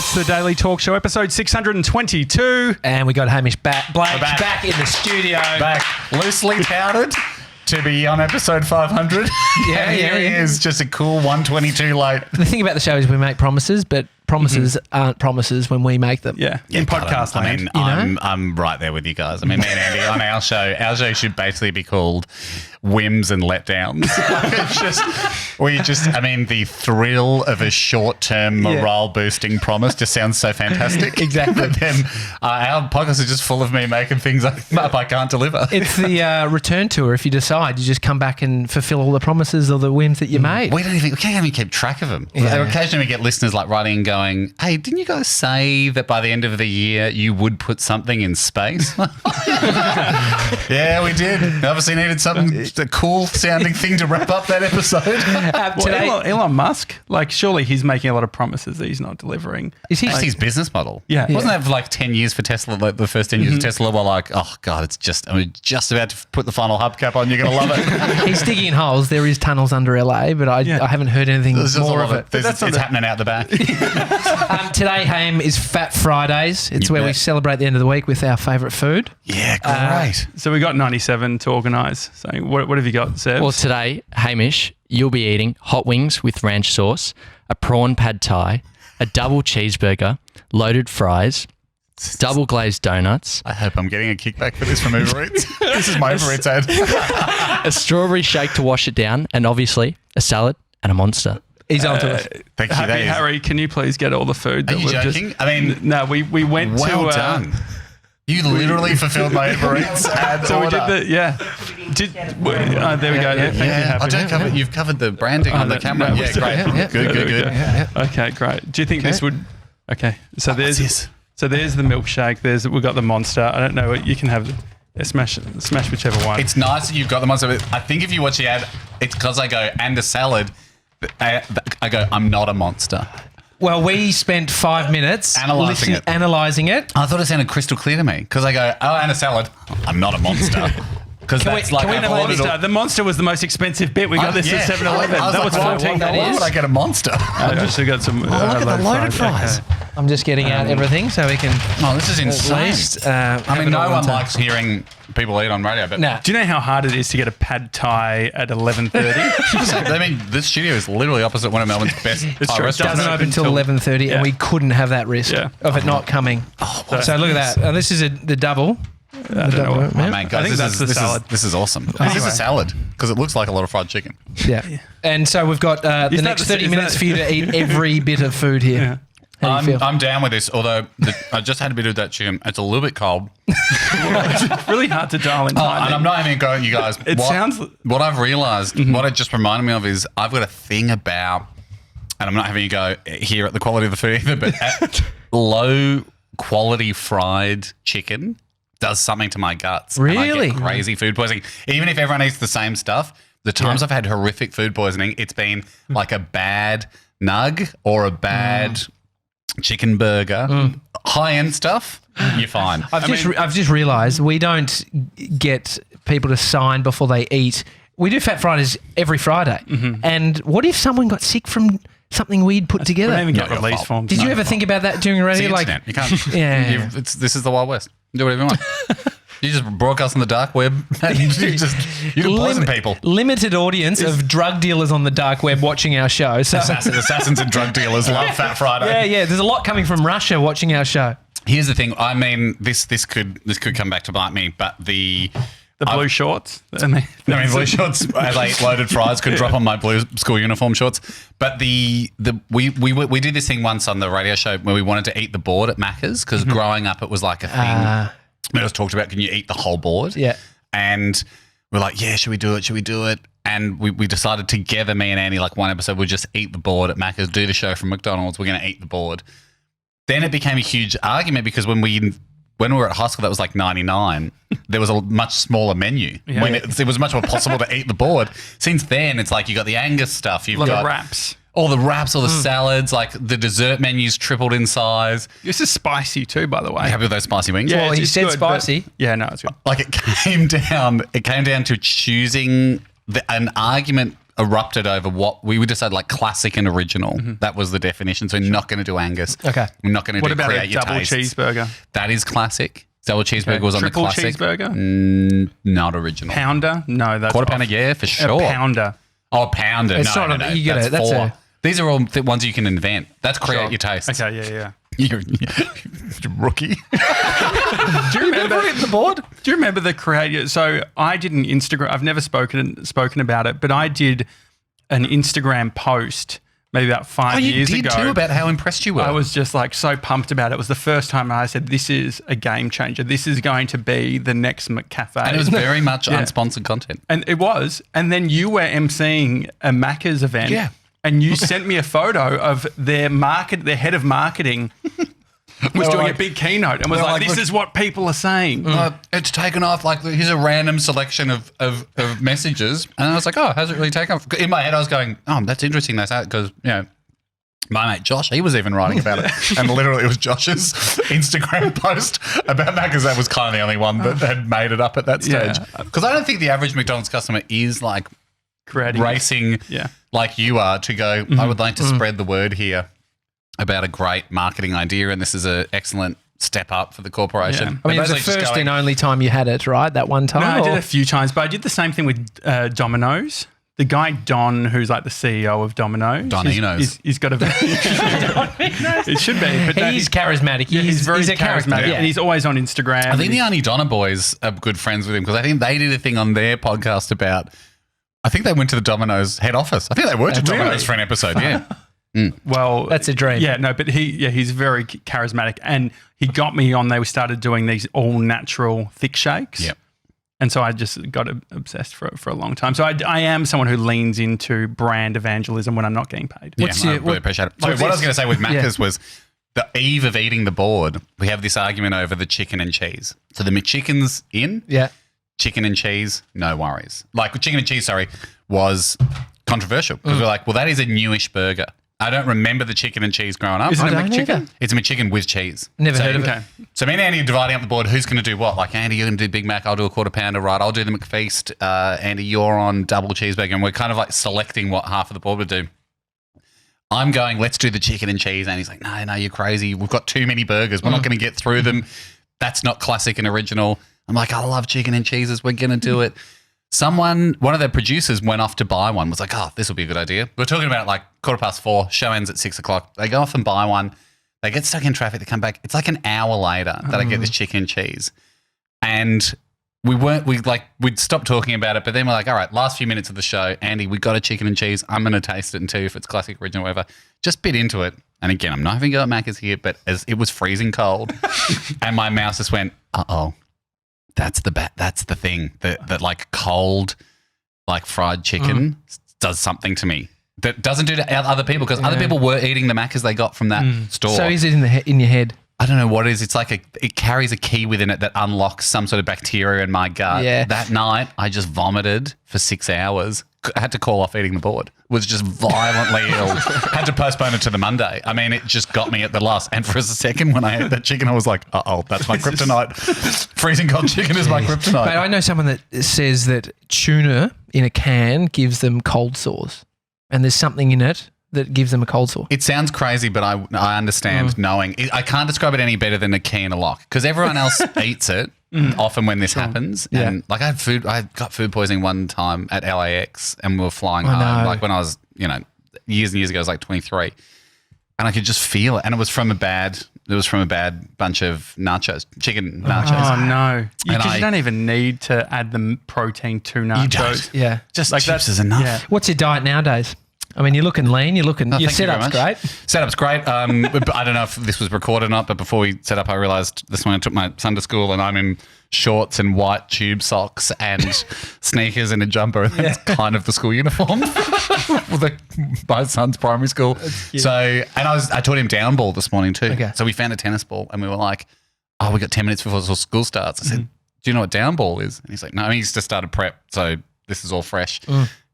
It's the Daily Talk Show, episode 622. And we got Hamish Blake back in the studio. Back loosely touted to be on episode 500. Yeah, Here he is, just a cool 122 late. The thing about the show is we make promises, but promises aren't promises when we make them. Yeah, in podcast land. I'm right there with you guys. I mean, me and Andy on our show should basically be called Whims and Letdowns. The thrill of a short-term morale-boosting promise just sounds so fantastic. Exactly. But then our podcast is just full of me making things up I can't deliver. It's the return tour. If you decide, you just come back and fulfill all the promises or the whims that you made. We can't even keep track of them. Yeah. Occasionally we get listeners like writing and going, hey, didn't you guys say that by the end of the year you would put something in space? Yeah, we did. Obviously needed something, a cool sounding thing to wrap up that episode. Elon Musk, surely he's making a lot of promises that he's not delivering. Is he? That's his business model. Yeah. Wasn't that for 10 years for Tesla, the first 10 years of Tesla were oh God, I'm just about to put the final hubcap on. You're going to love it. He's digging holes. There is tunnels under LA, but I haven't heard anything more of it. It's happening out the back. Today, Ham, is Fat Fridays. It's where we celebrate the end of the week with our favourite food. Yeah, great. So we got 97 to organise. So what have you got, Seb? Well, today, Hamish, you'll be eating hot wings with ranch sauce, a prawn pad thai, a double cheeseburger, loaded fries, double glazed donuts. I hope I'm getting a kickback for this from Uber Eats. This is my Uber Eats ad. A strawberry shake to wash it down, and obviously a salad and a monster. He's onto it. Thank you. Harry, can you please get all the food? Are you joking? No, we went to... Well done. You literally fulfilled my Uber Eats ad So order. we did there we go. Yeah, thank you, Happy. I don't cover it. You've covered the branding on the camera. no, Great. Good. Okay, great. Do you think this would... Okay, so What's this? So there's the milkshake. We've got the monster. I don't know. You can have... smash whichever one. It's nice that you've got the monster. But I think if you watch the ad, it's because I go, and a salad. I go, I'm not a monster. Well, we spent 5 minutes analysing it. I thought it sounded crystal clear to me because I go, oh, and a salad. I'm not a monster. Because the monster was the most expensive bit. We got this at 7-Eleven. That was $14. Why would I get a monster? I actually got some. Look at the loaded fries. Okay. I'm just getting out everything so we can. Oh, this is insane. No one likes hearing people eat on radio. But do you know how hard it is to get a pad thai at 11:30? I mean, this studio is literally opposite one of Melbourne's best Thai restaurants. It doesn't open until 11:30, and we couldn't have that risk of it not coming. So look at that. This is the double. I don't know. I think that's the salad. This is awesome. This is a salad because it looks like a lot of fried chicken. Yeah. And so we've got the next 30 minutes for you to eat every bit of food here. Yeah. I'm down with this, although I just had a bit of that chicken. It's a little bit cold. It's really hard to dial in time. And I'm not even going, you guys. What I've realised, what it just reminded me of is I've got a thing about, and I'm not having you go here at the quality of the food either, but at low quality fried chicken does something to my guts. Really? And I get crazy food poisoning. Even if everyone eats the same stuff, the times I've had horrific food poisoning, it's been like a bad nug or a bad chicken burger. High-end stuff, you're fine. I've just realised we don't get people to sign before they eat. We do Fat Fridays every Friday. And what if someone got sick from something we'd put together? We don't even get release forms. Did you ever think about that during a radio? It's the internet. You can't. This is the Wild West. Do whatever you want. You just broadcast on the dark web and you can poison people. Limited audience of drug dealers on the dark web watching our show. So Assassins and drug dealers love Fat Friday. Yeah. There's a lot coming from Russia watching our show. Here's the thing. I mean, this could come back to bite me, but the blue shorts. Blue shorts as I eat loaded fries could drop on my blue school uniform shorts. But we did this thing once on the radio show where we wanted to eat the board at Maccas because growing up it was like a thing. It was talked about, can you eat the whole board? Yeah. And we're like, yeah, should we do it? And we decided together, me and Annie, like one episode, we'd just eat the board at Maccas, do the show from McDonald's, we're going to eat the board. Then it became a huge argument because when we were at high school, that was like 99, there was a much smaller menu. Yeah. When it was much more possible to eat the board. Since then, it's like you got the Angus stuff. You've got wraps. All the wraps, all the salads, like the dessert menu's tripled in size. This is spicy too, by the way. You happy with those spicy wings? Yeah, well, he said good, spicy. Yeah, no, it's good. Like it came down to choosing an argument erupted over what we decided like classic and original. That was the definition. So we're not going to do Angus. Okay. We're not going to What do about create a your double tastes. cheeseburger? That is classic. Double cheeseburger was on the Triple classic. cheeseburger? Not original. Pounder? No, that's Quarter pounder, off. yeah, for A sure. pounder. Oh, a pounder. It's no, not no, a- no. you get it. That's four. a- These are all ones you can invent. That's create Sure. your taste. Okay, yeah. You're rookie. Do you remember the board? Do you remember the creator? So I did an Instagram. I've never spoken about it, but I did an Instagram post maybe about 5 you years did ago. too about how impressed you were. I was just like so pumped about it. It was the first time I said, "This is a game changer. This is going to be the next McCafe." and it was very much Yeah. unsponsored content. And it was. And then you were emceeing a Maccas event. Yeah. And you sent me a photo of their head of marketing was doing a big keynote and was They're like, like, this look- is what people are saying. It's taken off. Like, here's a random selection of messages. And I was like, oh, has it really taken off? In my head, I was going, oh, that's interesting. That's how, because, my mate Josh, he was even writing about it. And literally, it was Josh's Instagram post about that because that was kind of the only one that had made it up at that stage. Yeah. Because I don't think the average McDonald's customer is like Creating racing Yeah. like you are to go, I would like to spread the word here about a great marketing idea. And this is an excellent step up for the corporation. Yeah. I mean, it was the They're basically just first going, and only time you had it, right? That one time? No, I did or- a few times, but I did the same thing with Domino's. The guy Don, who's like the CEO of Domino's, Doninos. he's got a. It should be, but no, He's charismatic. yeah, he's very a character. charismatic, Yeah. and he's always on Instagram. I think the Auntie Donna boys are good friends with him because I think they did a thing on their podcast about, I think they went to the Domino's head office. I think they were to Really? Domino's for an episode, yeah. Well, That's a dream. Yeah, no, but he's very charismatic, and he got me on. They started doing these all natural thick shakes. Yep. And so I just got obsessed for a long time. So I am someone who leans into brand evagelism when I'm not getting paid. What's I your- really appreciate it. So what I was going to say with Maccas was the eve of eating the board, we have this argument over the chicken and cheese. So the McChicken's in, Yeah. chicken and cheese, no worries. Like chicken and cheese, was controversial because we're like, well, that is a newish burger. I don't remember the chicken and cheese growing up. Is it I a don't McChicken? either. It's a McChicken with cheese. Never So- heard of it. Okay. So me and Andy are dividing up the board. Who's going to do what? Like, Andy, you're going to do Big Mac. I'll do a quarter pounder. Right. I'll do the McFeast. Andy, you're on double cheeseburger. And we're kind of like selecting what half of the board would do. I'm going, let's do the chicken and cheese. And he's like, no, you're crazy. We've got too many burgers. We're not going to get through them. That's not classic and original. I'm like, I love chicken and cheeses. We're going to do it. One of the producers went off to buy one, was like, oh, this will be a good idea. We're talking about like 4:15, show ends at 6:00. They go off and buy one. They get stuck in traffic. They come back. It's like an hour later that I get this chicken and cheese. And we'd stopped talking about it, but then we're like, all right, last few minutes of the show, Andy, we got a chicken and cheese. I'm going to taste it and tell you if it's classic, original, whatever. Just bit into it. And again, I'm not having a go at Maccas here, but as it was freezing cold and my mouth just went, uh-oh. That's the thing that like cold, like fried chicken does something to me that doesn't do to other people because other people were eating the Maccas they got from that store. So is it in your head? I don't know what it is. It's like it carries a key within it that unlocks some sort of bacteria in my gut. Yeah. That night, I just vomited for 6 hours. I had to call off eating the board. Was just violently ill. Had to postpone it to the Monday. I mean, it just got me at the last. And for a second, when I ate that chicken, I was like, uh-oh, that's my kryptonite. Freezing cold chicken is my kryptonite. But I know someone that says that tuna in a can gives them cold sores, and there's something in it that gives them a cold sore. It sounds crazy, but I understand knowing. I can't describe it any better than a key in a lock because everyone else eats it often when this happens. Yeah. And like I got food poisoning one time at LAX and we were flying I home. know. Like when I was, years and years ago, I was like 23. And I could just feel it. And it was from a bad bunch of nachos, chicken nachos. Oh no! And Because you don't even need to add the protein to nachos. You don't. Yeah. Just Like chips that- is enough. yeah. What's your diet nowadays? I mean, you're looking lean. Your thank you very setup's much. great. Setup's great. But I don't know if this was recorded or not, but before we set up, I realised this morning I took my son to school and I'm in shorts and white tube socks and sneakers and a jumper. And that's kind of the school uniform for my son's primary school. So, and I taught him down ball this morning too. Okay. So we found a tennis ball and we were like, oh, we got 10 minutes before school starts. I said, do you know what down ball is? And he's like, no, he's just started prep. So this is all fresh.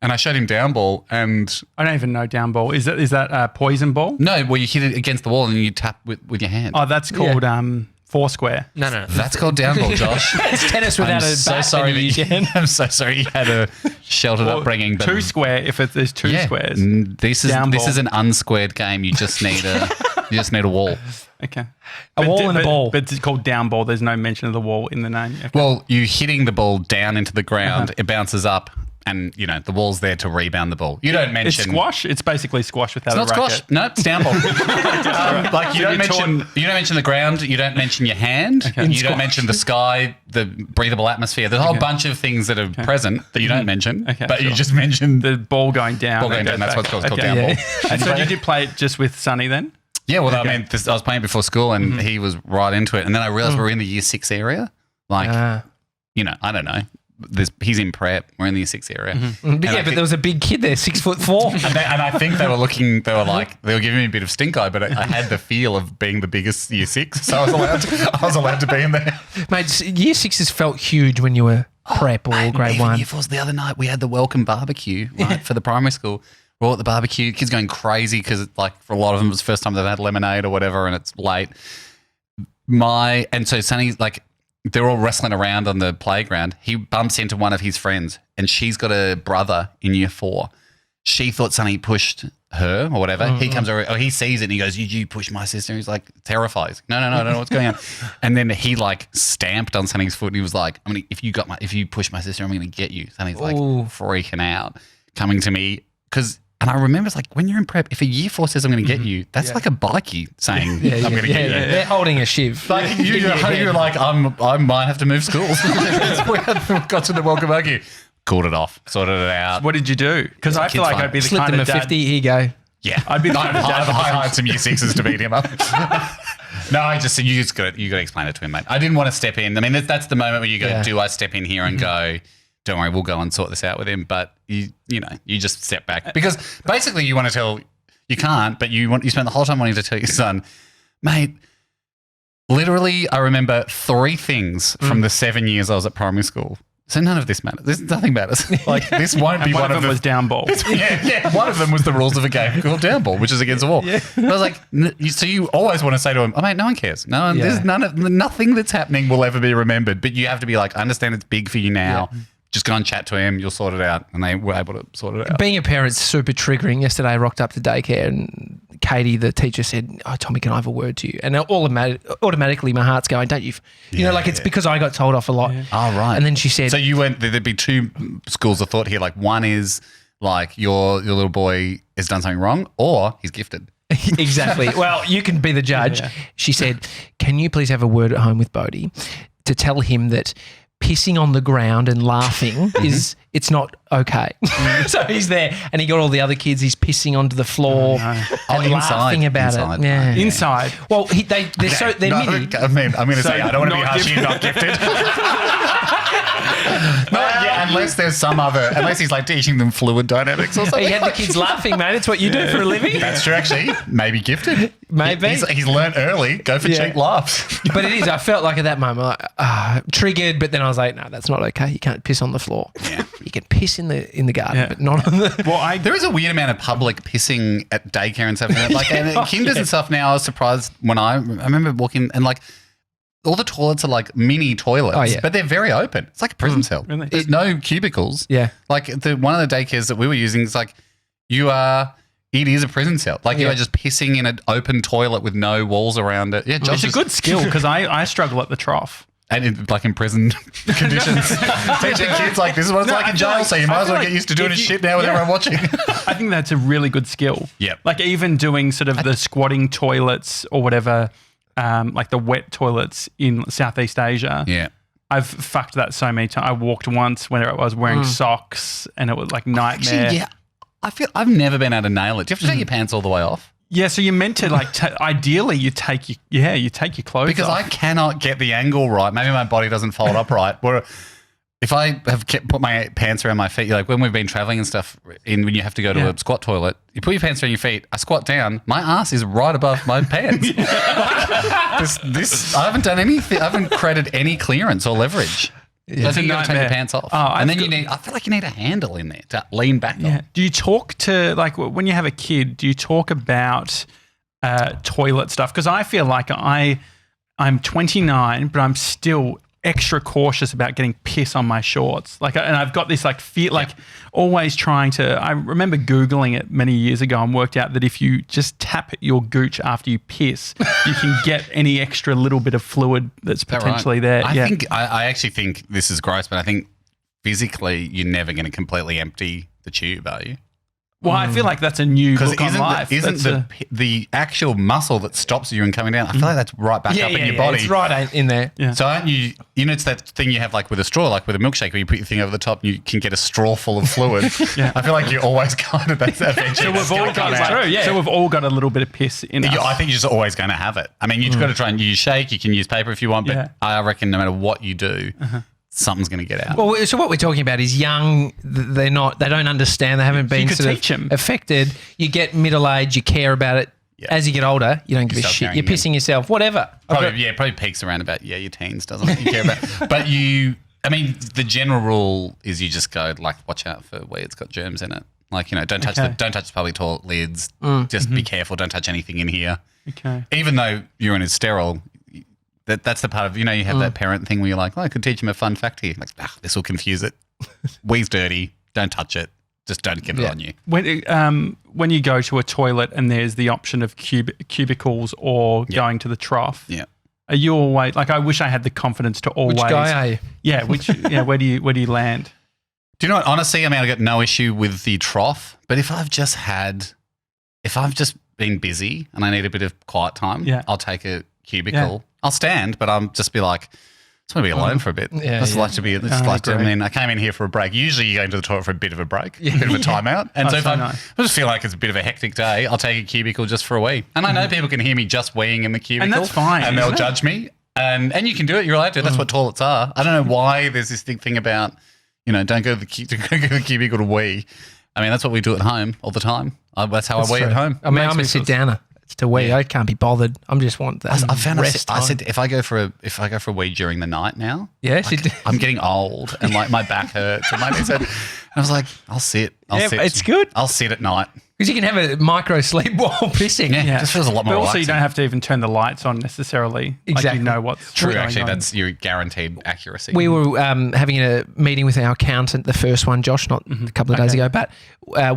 And I showed him down ball and I don't even know down ball. Is that poison ball? no, well, you hit it against the wall and you tap with your hand. Oh, that's called Foursquare. No. That's called down ball, Josh. It's tennis without a bat and you use your hand. I'm so sorry you had a sheltered upbringing. But Two square if there's two squares. This is an unsquared game. You just need a wall. Okay. A wall and a ball. But it's called down ball. There's no mention of the wall in the name. Okay. Well, you hitting the ball down into the ground, it bounces up, and the wall's there to rebound the ball. You don't mention It's squash. It's basically squash without It's a not racket. squash. No, it's down ball. You don't mention the ground. You don't mention your hand. You don't mention the sky, the breathable atmosphere. There's a whole bunch of things that are present that you don't mention. Okay, but you sure. just mention The ball going down. ball going and down. goes That's what back. it's called. It's Okay. called down ball. And so did you play it just with Sonny then? Yeah, well, I mean, I was playing before school, and he was right into it. And then I realized we're in the year 6 area. I don't know. He's in prep. We're in the year 6 area. But there was a big kid there, 6'4". And I think they were giving me a bit of stink eye, but I had the feel of being the biggest year 6, so I was allowed to be in there. Mate, year 6s felt huge when you were prep or grade 1. Year 4s, the other night we had the welcome barbecue for the primary school. We're all at the barbecue, kids going crazy because for a lot of them it was the first time they've had lemonade or whatever, and it's late. And so Sonny's they're all wrestling around on the playground. He bumps into one of his friends, and she's got a brother in year 4. She thought Sonny pushed her or whatever. He comes over, he sees it, and he goes, "You pushed my sister." He's like terrified. He's like, No, I don't know what's going on. And then he stamped on Sonny's foot, and he was like, if you push my sister, I'm gonna get you. Sonny's freaking out, coming to me and I remember it's when you're in prep, if a year 4 says I'm going to get you, that's like a bikie saying I'm going to get you. They're holding a shiv. You're like, I might have to move schools. We got to the welcome barbecue, called it off, sorted it out. What did you do? Because I feel like I'd be the Slipped kind him of a dad. 50, here you go. Yeah, I'd be the kind of dad. I hired some year 6s to beat him up. No, I just said you got to explain it to him, mate. I didn't want to step in. I mean, that's the moment where you go, do I step in here and go, don't worry, we'll go and sort this out with him. But you just step back because basically you want to tell, you can't, but you spend the whole time wanting to tell your son, mate. Literally, I remember 3 things from the 7 years I was at primary school. So none of this matters. Nothing matters. This won't be one of them was down ball. Yeah. One of them was the rules of a game called down ball, which is against the wall. Yeah. But I was like, so you always want to say to him, "Oh mate, no one cares. No one. There's nothing that's happening will ever be remembered." But you have to be like, I understand it's big for you now. Yeah. Just go and chat to him. You'll sort it out. And they were able to sort it out. Being a parent's super triggering. Yesterday, I rocked up to daycare and Katie, the teacher, said, "Oh, Tommy, can I have a word to you?" And automatically my heart's going, "Don't you?" It's because I got told off a lot. Oh, right. And then she said, so you went, there'd be 2 schools of thought here. One is your little boy has done something wrong, or he's gifted. Exactly. Well, you can be the judge. Yeah. She said, "Can you please have a word at home with Bodhi to tell him that pissing on the ground and laughing it's not okay." So he's there and he got all the other kids, he's pissing onto the floor and laughing about it. Yeah. Inside. Well, they're mini. I mean, I'm going to say, I don't want to be harsh, you're not gifted. Unless he's teaching them fluid dynamics or something. He had the kids laughing, mate. It's what you do for a living. That's true, actually. Maybe gifted. Maybe. He's learned early. Go for cheap laughs. But it is. I felt like at that moment, triggered, but then I was like, no, that's not okay. You can't piss on the floor. Yeah. You can piss in the garden, but not on the... Well, there is a weird amount of public pissing at daycare and stuff. And kinders and stuff now, I was surprised when I remember walking and all the toilets are mini toilets, but they're very open. It's like a prison cell. Really? There's no cubicles. Yeah. One of the daycares that we were using is it is a prison cell. You are just pissing in an open toilet with no walls around it. Yeah, it's a good skill because I struggle at the trough. And in prison conditions. Teaching kids this is what it's like in jail, so you might as well get used to doing his shit now with everyone watching. I think that's a really good skill. Yeah. Even doing sort of the squatting toilets or whatever, the wet toilets in Southeast Asia. Yeah. I've fucked that so many times. I walked once when I was wearing socks and it was nightmare. Actually, yeah. I feel I've never been able to nail it. Do you have to take your pants all the way off? Yeah, so you're meant to ideally you take your clothes because off. I cannot get the angle right. Maybe my body doesn't fold up right. Where if I have put my pants around my feet, when we've been traveling and stuff, when you have to go to a squat toilet, you put your pants around your feet. I squat down, my ass is right above my pants. I haven't done anything. I haven't created any clearance or leverage. Yeah. I think you got to take your pants off. And then I feel like you need a handle in there to lean back on. Do you talk to, when you have a kid, do you talk about toilet stuff? Because I feel like I'm 29, but I'm still extra cautious about getting piss on my shorts. And I've got this fear, always trying to. I remember Googling it many years ago and worked out that if you just tap your gooch after you piss, you can get any extra little bit of fluid that's potentially there. I actually think this is gross, but I think physically you're never going to completely empty the tube, are you? Well, I feel like that's a new look on life. Isn't the actual muscle that stops you from coming down? I feel like that's right back up in your body. It's right in there. Yeah. So aren't you? It's that thing you have with a straw, like with a milkshake, where you put your thing over the top and you can get a straw full of fluid. I feel like you're always kind of that's So we've all got So we've all got a little bit of piss in us. I think you're just always going to have it. I mean, you've got to try and use shake. You can use paper if you want, but I reckon no matter what you do. Something's going to get out. Well, so what we're talking about is young. They don't understand. They haven't been affected. You get middle age. You care about it. Yeah. As you get older, you don't give a shit. You're pissing yourself. Whatever. Probably peaks around about your teens, doesn't it? You care about. But the general rule is you just go watch out for where it's got germs in it. Don't touch the public toilet lids. Just be careful. Don't touch anything in here. Okay. Even though urine is sterile. That's the part of, you have that parent thing where you're like, I could teach him a fun fact here. This will confuse it. Wee's dirty. Don't touch it. Just don't get it on you. When you go to a toilet and there's the option of cubicles or going to the trough, are you always, I wish I had the confidence to always. Which guy are you? Yeah, where do you land? Do you know what? Honestly, I got no issue with the trough, but if I've just been busy and I need a bit of quiet time, I'll take a cubicle. Yeah. I'll stand, but I'll just be like, just want to be alone for a bit. I came in here for a break. Usually you go into the toilet for a bit of a break, a bit of a timeout. And so if I just feel like it's a bit of a hectic day, I'll take a cubicle just for a wee. And I know people can hear me just weeing in the cubicle. And that's fine. And they'll judge me. And you can do it. You're allowed to. That's what toilets are. I don't know why there's this thing about, don't go to the cubicle to wee. That's what we do at home all the time. That's how I wee at home. I'm a sit-downer. To wee, I can't be bothered. I just want that. I found rest. I said if I go for a wee during the night now, I'm getting old and my back hurts and my knees hurt. And I was like, I'll sit. It's good. I'll sit at night. Because you can have a micro sleep while pissing. Yeah, it just feels a lot more relaxing. Also, you don't have to even turn the lights on necessarily. Exactly. You know what's true. Going actually, on. that's your guaranteed accuracy. We were having a meeting with our accountant, the first one, Josh, not a couple of days ago, but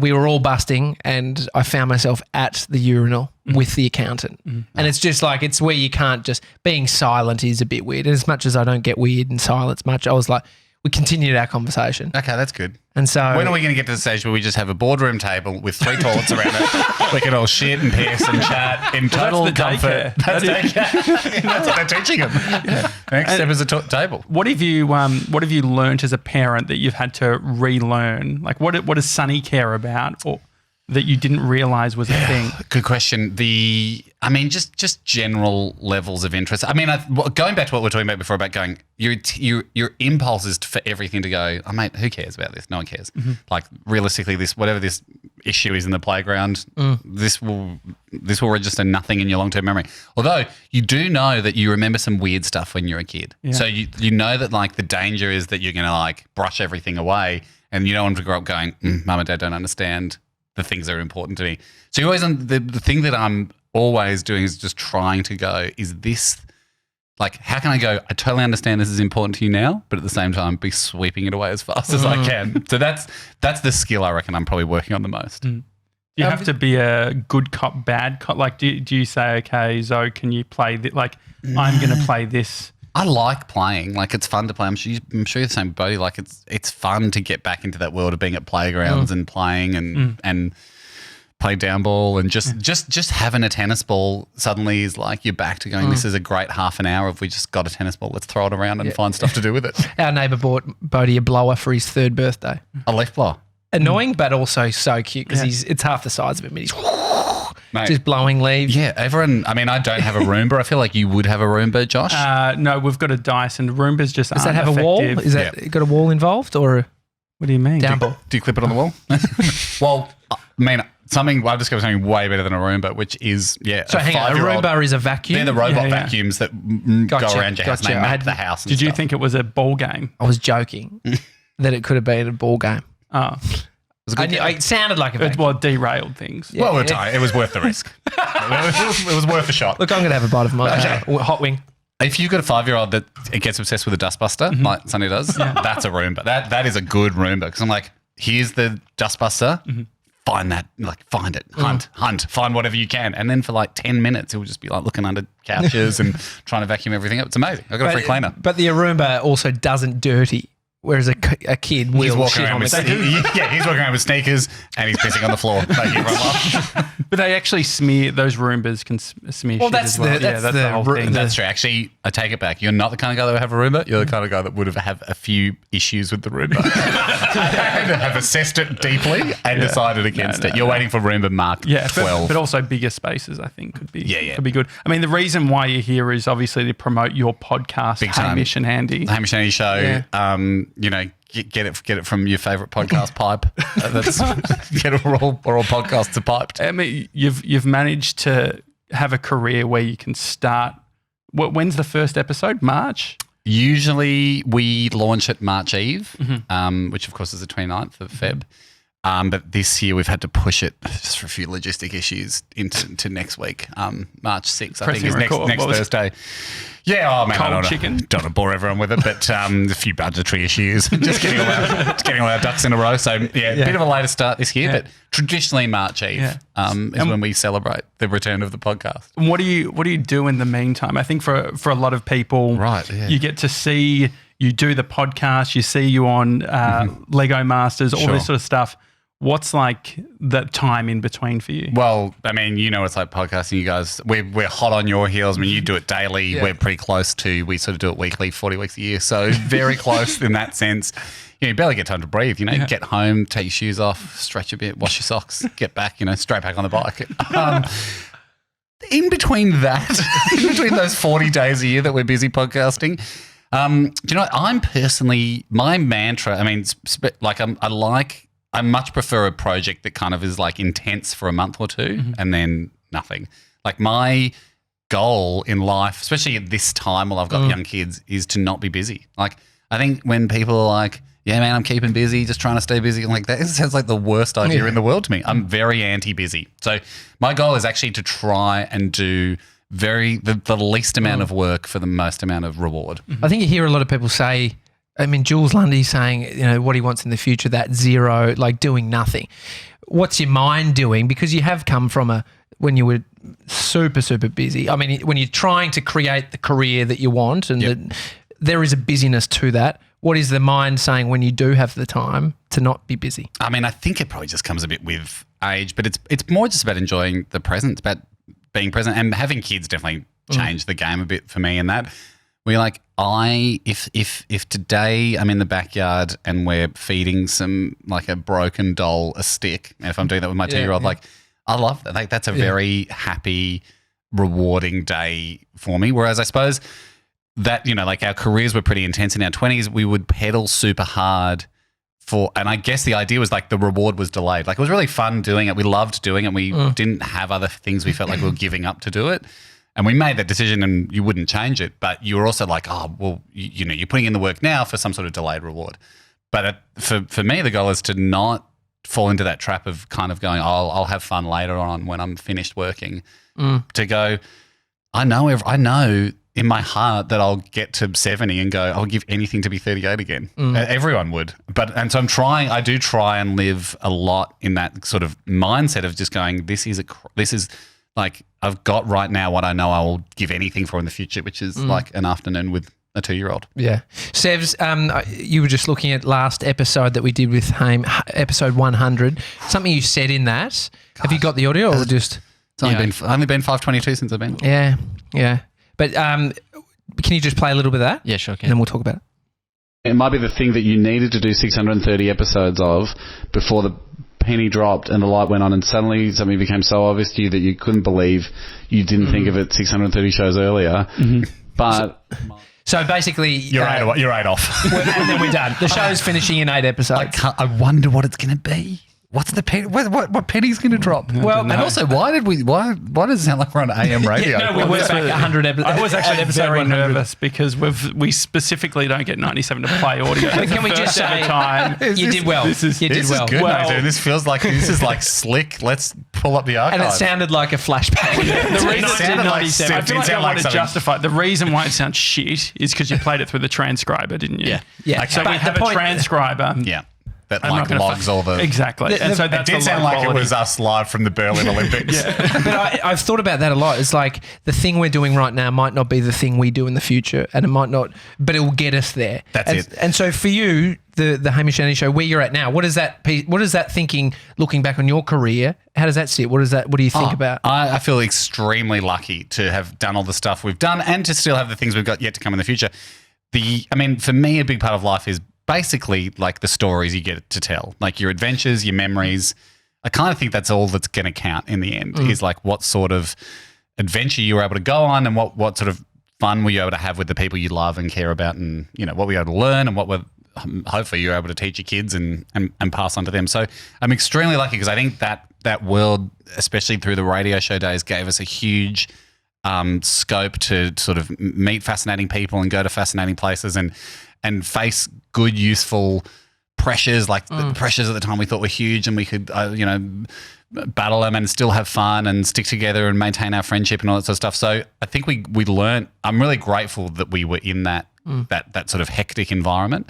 we were all busting and I found myself at the urinal with the accountant. And it's just it's where you can't just, being silent is a bit weird. And as much as I don't get weird in silence much, I was like, we continued our conversation. Okay, that's good. And so when are we going to get to the stage where we just have a boardroom table with 3 toilets around it? We can all shit and piss and chat in total comfort. That's daycare. That's what they're teaching them. Yeah. Next step is a table. What have you learnt as a parent that you've had to relearn? What does Sunny care about, or that you didn't realise was a thing? Good question. Just general levels of interest. Going back to what we were talking about before about going, your impulse is for everything to go, oh, mate, who cares about this? No one cares. Realistically, whatever this issue is in the playground, this will register nothing in your long-term memory. Although you do know that you remember some weird stuff when you're a kid. Yeah. So you know that the danger is that you're going to brush everything away and you don't want to grow up going, Mum and Dad don't understand the things that are important to me. So you always, the thing that I'm always doing is just trying to go, is this, how can I go, I totally understand this is important to you now, but at the same time be sweeping it away as fast as I can. So that's the skill I reckon I'm probably working on the most. Do you have to be a good cop, bad cop? Do you say, okay, Zoe, can you play this? I'm going to play this. I like playing. It's fun to play. I'm sure you're the same with Bodhi. It's fun to get back into that world of being at playgrounds and playing and play down ball and just having a tennis ball suddenly is you're back to going, this is a great half an hour if we just got a tennis ball. Let's throw it around and find stuff to do with it. Our neighbour bought Bodhi a blower for his 3rd birthday. A leaf blower. Annoying, but also so cute because it's half the size of him. He's just blowing leaves. Yeah, everyone. I don't have a Roomba. I feel like you would have a Roomba, Josh. No, we've got a Dyson. Roomba's just Does that have a wall? Is that got a wall involved or? What do you mean? Down ball. Do you clip it on the wall? Well, I've discovered something way better than a Roomba, which is So hang on, a Roomba is a vacuum. They're the robot vacuums that go around your house and they map the house. Did you think it was a ball game? I was joking that it could have been a ball game. Oh. It sounded like a vacuum. Well, it derailed things. Yeah, well, it was worth the risk. It was worth a shot. Look, I'm going to have a bite of my hot wing. If you've got a 5-year-old that it gets obsessed with a dustbuster, like Sonny does, that's a Roomba. That is a good Roomba because I'm like, here's the dustbuster. Find that, like find it, hunt, find whatever you can. And then for like 10 minutes, it will just be like looking under couches and trying to vacuum everything up. It's amazing. I've got a free cleaner. But the Roomba also doesn't dirty. Whereas a kid will He's walking shit around on with the he's walking around with sneakers and he's pissing on the floor. Making everyone laugh. But they actually smear, those Roombas can smear shit that's as well. that's that's the the whole thing. That's true. Actually, I take it back. You're not the kind of guy that would have a Roomba. You're the kind of guy that would have a few issues with the Roomba. And have assessed it deeply and decided against it. You're waiting for Roomba Mark 12. But also bigger spaces, I think, could be Yeah. could be good. I mean, the reason why you're here is obviously to promote your podcast, Big time. Hamish and Handy. The Hamish and Andy Show. Yeah. Get it from your favourite podcast pipe. Get it all podcasts are piped. I mean, you've managed to have a career where you can start. When's the first episode? March? Usually we launch at March Eve, which of course is the 29th of Feb. But this year we've had to push it just for a few logistic issues into next week. March 6th, I think, is next Thursday. Yeah, I don't want to bore everyone with it, but a few budgetary issues. just getting all our ducks in a row. So, a bit of a later start this year, but traditionally March Eve is when we celebrate the return of the podcast. What do you do in the meantime? I think for a lot of people, you get to see, you do the podcast, you see you on Lego Masters, all this sort of stuff. What's like that time in between for you? Well, I mean, it's like podcasting. You guys, we're hot on your heels. I mean, you do it daily. Yeah. We're pretty close to. We sort of do it weekly, 40 weeks a year. So very close in that sense. You barely get time to breathe. You get home, take your shoes off, stretch a bit, wash your socks, get back. Straight back on the bike. In between those 40 days a year that we're busy podcasting. I'm personally, my mantra. I mean, I much prefer a project that kind of is like intense for a month or two and then nothing. Like my goal in life, especially at this time while I've got young kids, is to not be busy. Like I think when people are like, yeah, man, I'm keeping busy, just trying to stay busy, I'm like, that sounds like the worst idea in the world to me. I'm very anti-busy. So my goal is actually to try and do the least amount of work for the most amount of reward. I think you hear a lot of people say, I mean, Jules Lundy saying, what he wants in the future, that zero, like doing nothing. What's your mind doing? Because you have come from when you were super, super busy. I mean, when you're trying to create the career that you want and there is a busyness to that. What is the mind saying when you do have the time to not be busy? I mean, I think it probably just comes a bit with age, but it's more just about enjoying the present. It's about being present, and having kids definitely changed the game a bit for me in that. We're like, if today I'm in the backyard and we're feeding a broken doll a stick, and if I'm doing that with my 2-year-old, like I love that. Like that's a very happy, rewarding day for me. Whereas I suppose that, like our careers were pretty intense in our 20s. We would pedal super hard and I guess the idea was like the reward was delayed. Like it was really fun doing it. We loved doing it. We didn't have other things we felt like we were giving up to do it. And we made that decision and you wouldn't change it. But you were also like, oh, well, you're putting in the work now for some sort of delayed reward. But for me, the goal is to not fall into that trap of kind of going, oh, I'll have fun later on when I'm finished working. To go, I know in my heart that I'll get to 70 and go, I'll give anything to be 38 again. Everyone would. So I do try and live a lot in that sort of mindset of just going, this is like I've got right now what I know I will give anything for in the future, which is like an afternoon with a 2-year-old. Yeah. Sevs, you were just looking at last episode that we did with Haim, episode 100. Something you said in that. God. Have you got the audio or just? It's only been 5:22 since I've been. Yeah. But can you just play a little bit of that? Yeah, sure. And then we'll talk about it. It might be the thing that you needed to do 630 episodes of before the penny dropped and the light went on and suddenly something became so obvious to you that you couldn't believe you didn't think of it 630 shows earlier. But so basically you're 8 off and then we're done. The show's finishing in 8 episodes. I wonder what it's going to be. what's the penny? What penny's going to drop? Well, and also, why does it sound like we're on AM radio? No, we were back 100 episodes. I was actually very nervous because we specifically don't get 97 to play audio. But can we just say you did well? This is good, mate, This feels like this is like slick. Let's pull up the archive. And it sounded like a flashback. The reason it sounded like 97, I feel like I want to justify the reason why it sounds shit is because you played it through the transcriber, didn't you? Yeah. So we have a transcriber. Yeah. That I'm not logs all the... Exactly. And so It that's did sound like it was us live from the Berlin Olympics. But I've thought about that a lot. It's like the thing we're doing right now might not be the thing we do in the future, and it might not, but it will get us there. That's it. And so for you, the Hamish Andy Show, where you're at now, what is that thinking? Looking back on your career, how does that sit? What do you think about? I feel extremely lucky to have done all the stuff we've done and to still have the things we've got yet to come in the future. For me, a big part of life is basically like the stories you get to tell, like your adventures, your memories. I kind of think that's all that's going to count in the end is like what sort of adventure you were able to go on and what sort of fun were you able to have with the people you love and care about, and what were you able to learn and what were hopefully you're able to teach your kids and pass on to them. So I'm extremely lucky because I think that world, especially through the radio show days, gave us a huge scope to sort of meet fascinating people and go to fascinating places and face good, useful pressures. Like the pressures at the time we thought were huge, and we could, battle them and still have fun and stick together and maintain our friendship and all that sort of stuff. So I think we learned. I'm really grateful that we were in that sort of hectic environment,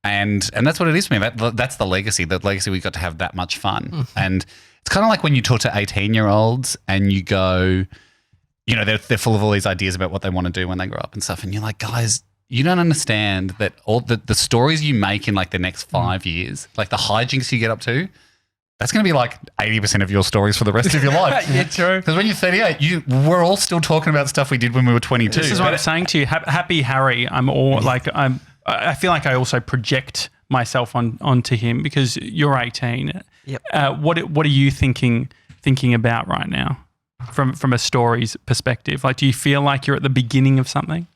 and that's what it is for me. That's the legacy. The legacy we got to have that much fun, and it's kind of like when you talk to 18-year-olds and you go, they're full of all these ideas about what they want to do when they grow up and stuff, and you're like, guys, you don't understand that all the stories you make in like the next 5 years, like the hijinks you get up to, that's going to be like 80% of your stories for the rest of your life. Yeah, true. Because when you're 38, we're all still talking about stuff we did when we were 22. This is what I'm saying to you. Happy Harry, I feel like I also project myself onto him because you're 18. Yep. What are you thinking about right now from a stories perspective? Like, do you feel like you're at the beginning of something?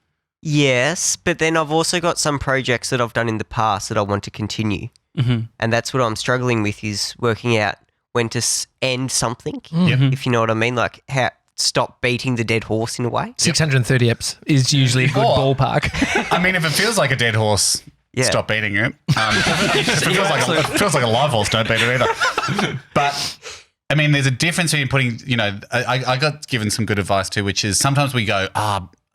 Yes, but then I've also got some projects that I've done in the past that I want to continue. Mm-hmm. And that's what I'm struggling with, is working out when to end something, if you know what I mean, like how stop beating the dead horse in a way. 630 eps is usually a good ballpark. I mean, if it feels like a dead horse, stop beating it. If it feels like a live horse, don't beat it either. But I mean, there's a difference between putting, I got given some good advice too, which is sometimes we go,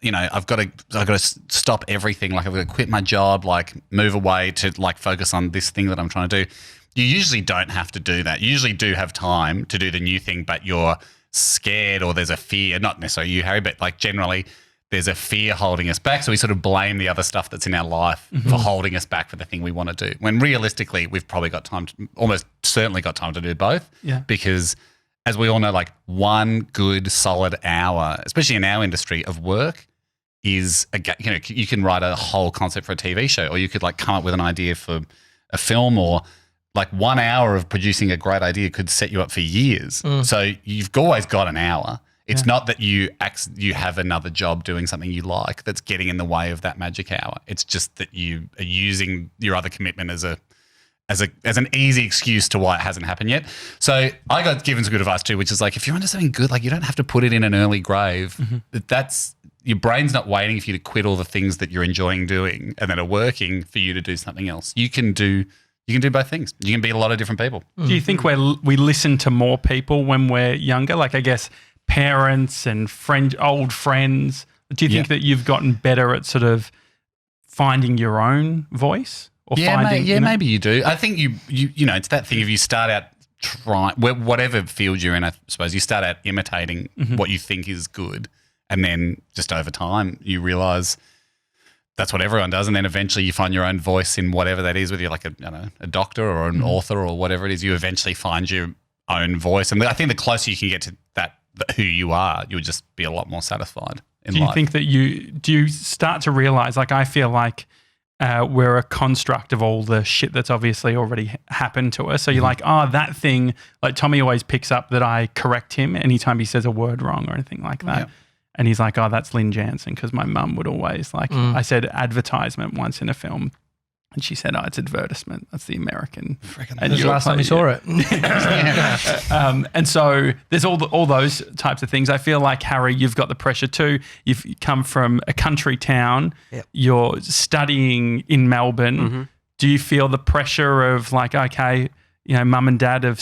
I've got to stop everything. Like I've got to quit my job, like move away to like focus on this thing that I'm trying to do. You usually don't have to do that. You usually do have time to do the new thing, but you're scared or there's a fear, not necessarily you, Harry, but like generally there's a fear holding us back. So we sort of blame the other stuff that's in our life for holding us back for the thing we want to do. When realistically, we've probably got time, almost certainly got time to do both. Yeah. Because as we all know, like one good solid hour, especially in our industry of work, is you can write a whole concept for a TV show, or you could like come up with an idea for a film, or like 1 hour of producing a great idea could set you up for years. So you've always got an hour. It's not that you have another job doing something you like that's getting in the way of that magic hour. It's just that you are using your other commitment as an easy excuse to why it hasn't happened yet. So I got given some good advice too, which is like, if you're onto something good, like you don't have to put it in an early grave. That's your brain's not waiting for you to quit all the things that you're enjoying doing and that are working for you to do something else. You can do both things. You can be a lot of different people. Do you think we listen to more people when we're younger? Like, I guess parents and old friends. Do you think that you've gotten better at sort of finding your own voice? Or maybe you do. I think you it's that thing. If you start out whatever field you're in, I suppose you start out imitating what you think is good, and then just over time you realise that's what everyone does, and then eventually you find your own voice in whatever that is. Whether you're like a doctor or an author or whatever it is, you eventually find your own voice. And I think the closer you can get to that who you are, you would just be a lot more satisfied in life. Do you think that do you start to realise, like I feel like we're a construct of all the shit that's obviously already happened to us. So you're like, that thing, like Tommy always picks up that I correct him anytime he says a word wrong or anything like that. Yeah. And he's like, that's Lynn Janssen, because my mum would always I said advertisement once in a film And she said, "Oh, it's advertisement. That's the American." That's the last time you saw it. And so there's all those types of things. I feel like, Harry, you've got the pressure too. You've come from a country town. Yep. You're studying in Melbourne. Mm-hmm. Do you feel the pressure of like, okay, mum and dad of,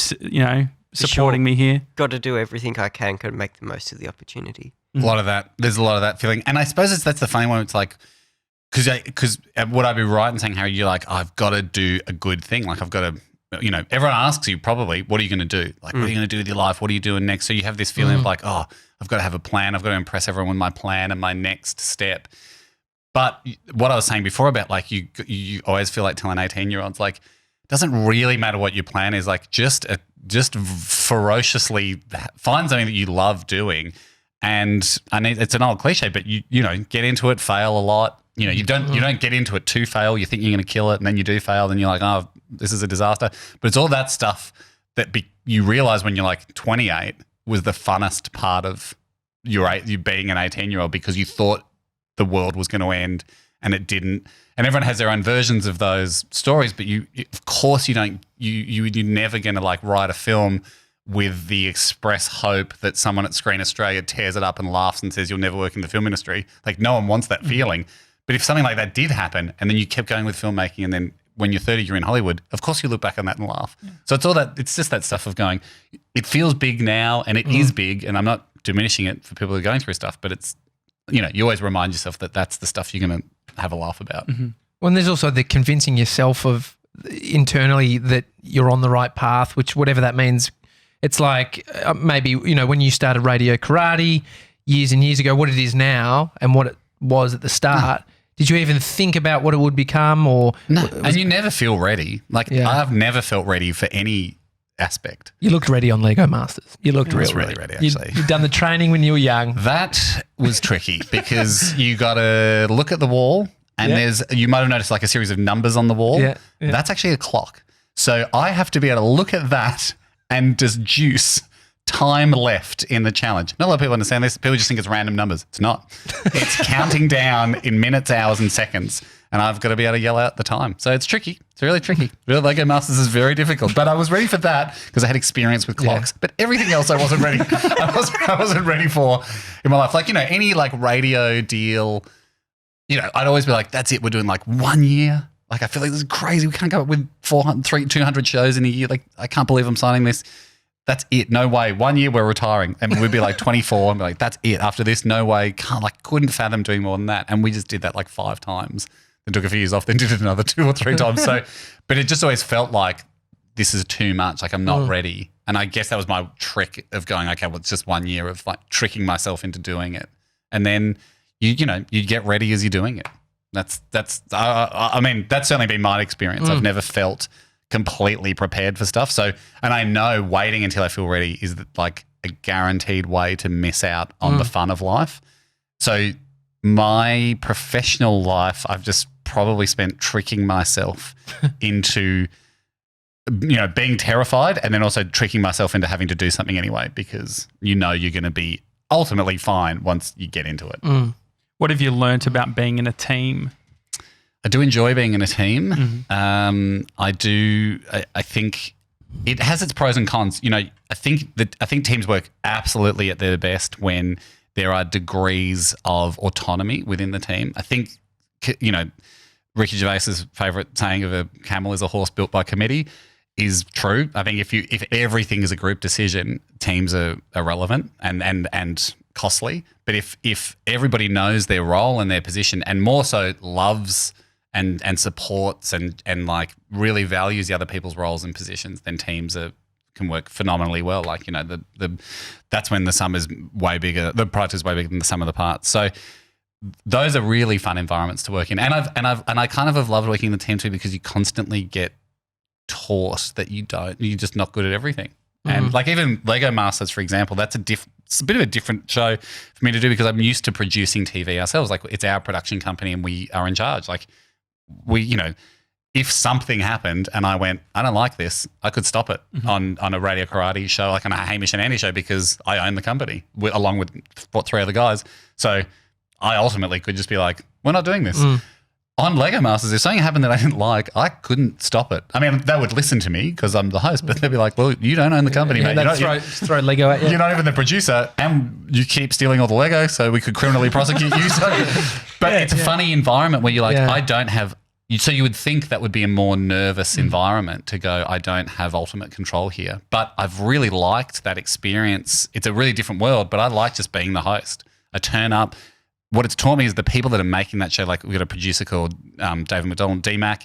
supporting me here? Got to do everything I can to make the most of the opportunity. A lot of that. There's a lot of that feeling. And I suppose that's the funny one. It's like, because would I be right in saying, Harry, you're like, I've got to do a good thing. Like I've got to, everyone asks you probably, what are you going to do? Like, what are you going to do with your life? What are you doing next? So you have this feeling of like, oh, I've got to have a plan. I've got to impress everyone with my plan and my next step. But what I was saying before about like you always feel like telling 18-year-olds, like, it doesn't really matter what your plan is. Like just ferociously find something that you love doing. And it's an old cliche, but you get into it, fail a lot. You don't get into it to fail. You think you're going to kill it, and then you do fail. Then you're like, oh, this is a disaster. But it's all that stuff that you realize when you're like 28 was the funnest part of you being an 18-year-old, because you thought the world was going to end and it didn't. And everyone has their own versions of those stories, but of course you don't. You're never going to like write a film with the express hope that someone at Screen Australia tears it up and laughs and says you'll never work in the film industry. Like no one wants that feeling. But if something like that did happen and then you kept going with filmmaking, and then when you're 30 you're in Hollywood, of course you look back on that and laugh. Yeah. So it's all that. It's just that stuff of going, it feels big now, and it is big, and I'm not diminishing it for people who are going through stuff, but it's, you always remind yourself that that's the stuff you're going to have a laugh about. Well, and there's also the convincing yourself of internally that you're on the right path, which whatever that means. It's like maybe, when you started Radio Karate years and years ago, what it is now and what it was at the start, did you even think about what it would become? Or no, and you never feel ready. Like I've never felt ready for any aspect. You looked ready on Lego Masters. You looked really ready, actually. You'd done the training when you were young. That was tricky because you got to look at the wall, and you might have noticed like a series of numbers on the wall. Yeah. That's actually a clock. So I have to be able to look at that and just juice time left in the challenge. Not a lot of people understand this. People just think it's random numbers. It's not. It's counting down in minutes, hours, and seconds. And I've got to be able to yell out the time. So it's tricky. It's really tricky. Real Lego Masters is very difficult. But I was ready for that because I had experience with clocks. But everything else I wasn't ready. I wasn't ready for in my life. Like, any like radio deal, I'd always be like, that's it. We're doing like 1 year. Like, I feel like this is crazy. We can't come up with 200 shows in a year. Like, I can't believe I'm signing this. That's it. No way. 1 year we're retiring. And we'd be like 24 and be like, that's it. After this, no way. Couldn't fathom doing more than that. And we just did that like 5 times. Then took a few years off, then did it another 2 or 3 times. So, but it just always felt like this is too much. Like I'm not ready. And I guess that was my trick of going, okay, well, it's just 1 year of like tricking myself into doing it. And then you get ready as you're doing it. That's certainly been my experience. I've never felt completely prepared for stuff. So, and I know waiting until I feel ready is like a guaranteed way to miss out on the fun of life. So my professional life, I've just probably spent tricking myself into, being terrified, and then also tricking myself into having to do something anyway, because you're going to be ultimately fine once you get into it. What have you learnt about being in a team? I do enjoy being in a team. I do. I think it has its pros and cons. I think teams work absolutely at their best when there are degrees of autonomy within the team. I think, Ricky Gervais's favourite saying of a camel is a horse built by committee is true. I think if everything is a group decision, teams are irrelevant and costly. But if everybody knows their role and their position, and more so loves and supports and like really values the other people's roles and positions, then teams can work phenomenally well. Like, that's when the sum is way bigger. The product is way bigger than the sum of the parts. So those are really fun environments to work in. And I kind of have loved working in the team too, because you constantly get taught that you're just not good at everything. And like even Lego Masters, for example, it's a bit of a different show for me to do, because I'm used to producing TV ourselves. Like, it's our production company and we are in charge. Like, if something happened and I went, I don't like this, I could stop it on a Radio Karate show, like on a Hamish and Andy show, because I own the company along with 3 other guys. So I ultimately could just be like, we're not doing this. on Lego Masters, if something happened that I didn't like, I couldn't stop it. I mean, they would listen to me because I'm the host, but they'd be like, well, you don't own the company, mate. They'd throw Lego at you. You're not even the producer, and you keep stealing all the Lego, so we could criminally prosecute you. But it's a funny environment where you're like, I don't have – so you would think that would be a more nervous environment to go, I don't have ultimate control here. But I've really liked that experience. It's a really different world, but I like just being the host. I turn up – what it's taught me is the people that are making that show, like we've got a producer called David McDonald, DMAC.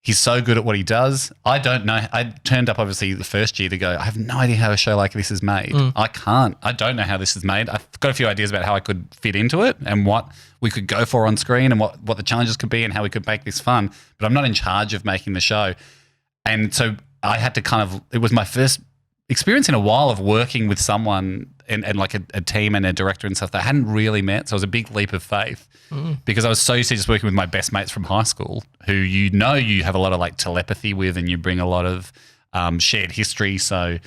He's so good at what he does. I don't know. I turned up obviously the first year to go, I have no idea how a show like this is made. I don't know how this is made. I've got a few ideas about how I could fit into it and what we could go for on screen and what the challenges could be and how we could make this fun. But I'm not in charge of making the show. And so I had to it was my first experience in a while of working with someone and like a team and a director and stuff that I hadn't really met. So it was a big leap of faith because I was so used to just working with my best mates from high school who you have a lot of like telepathy with and you bring a lot of shared history. So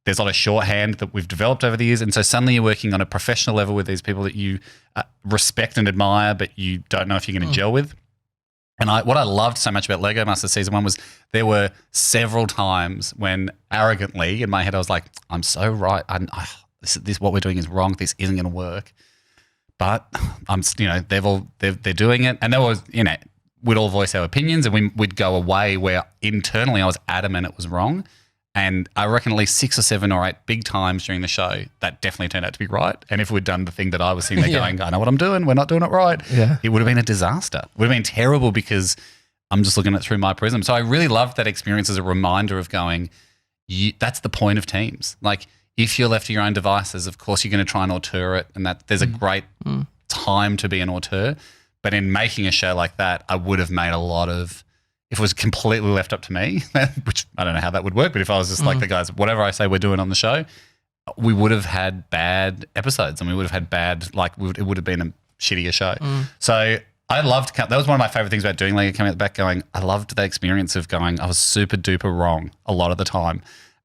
there's a lot of shorthand that we've developed over the years. And so suddenly you're working on a professional level with these people that you respect and admire, but you don't know if you're going to gel with. And what I loved so much about Lego Masters Season 1 was there were several times when arrogantly in my head I was like, I'm so right. This what we're doing is wrong. This isn't going to work. But they're doing it. And there was, we'd all voice our opinions and we'd go away where internally I was adamant it was wrong. And I reckon at least 6 or 7 or 8 big times during the show, that definitely turned out to be right. And if we'd done the thing that I was sitting there going, I know what I'm doing, we're not doing it right, it would have been a disaster. It would have been terrible because I'm just looking at it through my prism. So I really loved that experience as a reminder of going, that's the point of teams. Like if you're left to your own devices, of course you're going to try and auteur it and that there's a great time to be an auteur. But in making a show like that, I would have made a lot of – if it was completely left up to me, which I don't know how that would work, but if I was just like the guys, whatever I say we're doing on the show, we would have had bad episodes and we would have had it would have been a shittier show. So I loved, that was one of my favorite things about doing Lego, coming out the back going, I loved the experience of going, I was super duper wrong a lot of the time.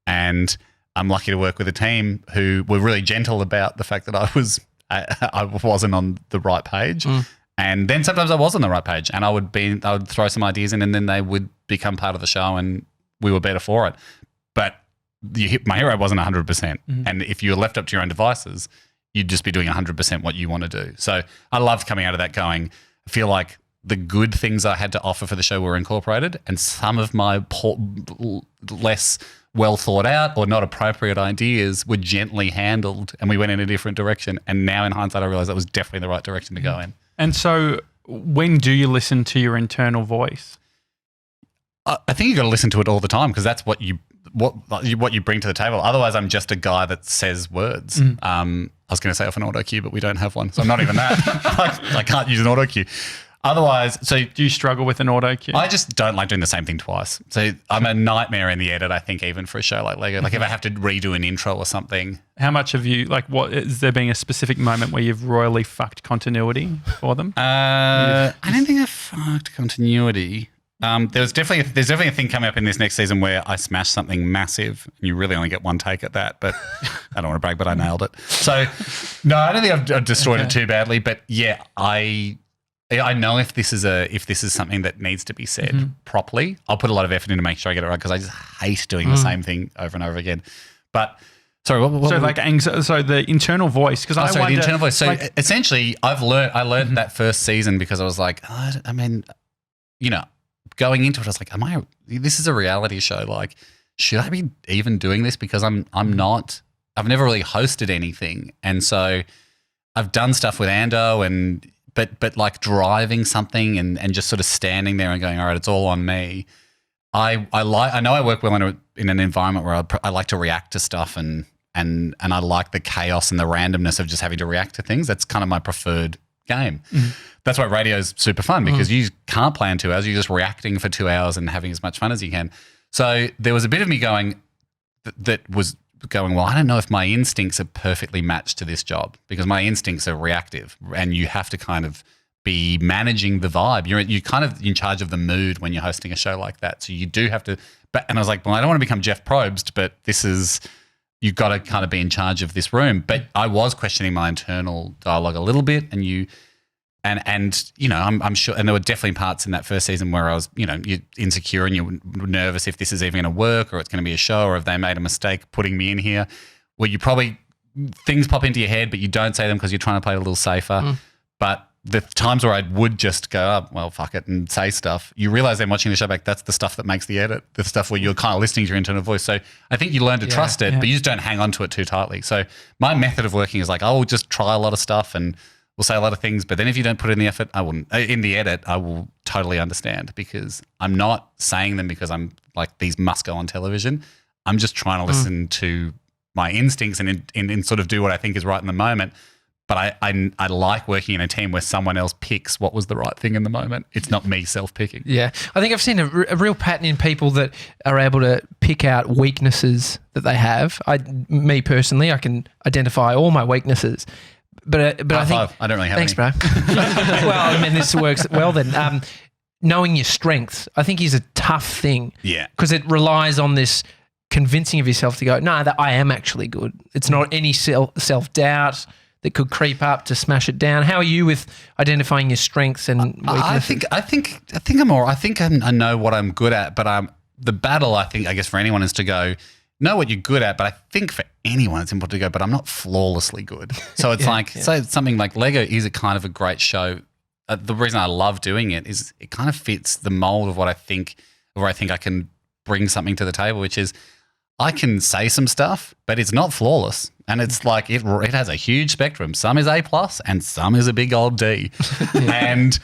And I'm lucky to work with a team who were really gentle about the fact that I wasn't on the right page. And then sometimes I was on the right page and I would throw some ideas in and then they would become part of the show and we were better for it. But my hero wasn't 100%. And if you were left up to your own devices, you'd just be doing 100% what you want to do. So I loved coming out of that going, I feel like the good things I had to offer for the show were incorporated and some of my less well thought out or not appropriate ideas were gently handled and we went in a different direction. And now in hindsight, I realize that was definitely the right direction to go in. And so when do you listen to your internal voice? I think you got to listen to it all the time because that's what you bring to the table. Otherwise, I'm just a guy that says words. I was going to say off an auto cue, but we don't have one. So I'm not even that. I can't use an auto cue. Otherwise, so do you struggle with an auto cue? I just don't like doing the same thing twice. So I'm a nightmare in the edit, I think, even for a show like Lego. Like if I have to redo an intro or something. How much have you, what is there being a specific moment where you've royally fucked continuity for them? I don't think I fucked continuity. There's definitely a thing coming up in this next season where I smashed something massive and you really only get one take at that, but I don't want to brag, but I nailed it. So no, I don't think I've destroyed it too badly, but yeah, I know if this is something that needs to be said properly, I'll put a lot of effort in to make sure I get it right because I just hate doing the same thing over and over again. But sorry, so the internal voice because the internal voice. So essentially, I learned that first season because I was like, going into it, I was like, this is a reality show. Like, should I be even doing this? Because I'm not. I've never really hosted anything, and so I've done stuff with Ando But like driving something and just sort of standing there and going, all right, it's all on me. I know I work well in an environment where I like to react to stuff and I like the chaos and the randomness of just having to react to things. That's kind of my preferred game. That's why radio is super fun because you can't plan 2 hours. You're just reacting for 2 hours and having as much fun as you can. So there was a bit of me going that was going, well, I don't know if my instincts are perfectly matched to this job because my instincts are reactive and you have to kind of be managing the vibe. You're kind of in charge of the mood when you're hosting a show like that. So you do have to, and I was like, well, I don't want to become Jeff Probst, but you've got to kind of be in charge of this room. But I was questioning my internal dialogue a little bit and And you know, I'm sure, and there were definitely parts in that first season where I was, you know, you're insecure and you're nervous if this is even going to work or it's going to be a show or if they made a mistake putting me in here, where you probably things pop into your head, but you don't say them because you're trying to play it a little safer. But the times where I would just go, oh, well, fuck it, and say stuff, you realize then watching the show back, that's the stuff that makes the edit, the stuff where you're kind of listening to your internal voice. So I think you learn to trust it, but you just don't hang on to it too tightly. So my method of working is like, I will just try a lot of stuff and we'll say a lot of things, but then if you don't put in the effort, I wouldn't. In the edit, I will totally understand because I'm not saying them because I'm like, these must go on television. I'm just trying to listen to my instincts and sort of do what I think is right in the moment. But I like working in a team where someone else picks what was the right thing in the moment. It's not me self-picking. Yeah. I think I've seen a real pattern in people that are able to pick out weaknesses that they have. Me personally, I can identify all my weaknesses. But I think I don't really have thanks, any. bro. Well, I mean, this works well then. Knowing your strengths, I think, is a tough thing. Yeah. Because it relies on this convincing of yourself to go, no, that I am actually good. It's not any self-doubt that could creep up to smash it down. How are you with identifying your strengths and weaknesses? I think I'm all right. I think I know what I'm good at, but the battle, I guess for anyone is to go, know what you're good at, but I think for anyone it's important to go, but I'm not flawlessly good. So it's say something like Lego is a kind of a great show. The reason I love doing it is it kind of fits the mold of what I think, where I think I can bring something to the table, which is I can say some stuff, but it's not flawless. And it's like it has a huge spectrum. Some is A+ and some is a big old D. And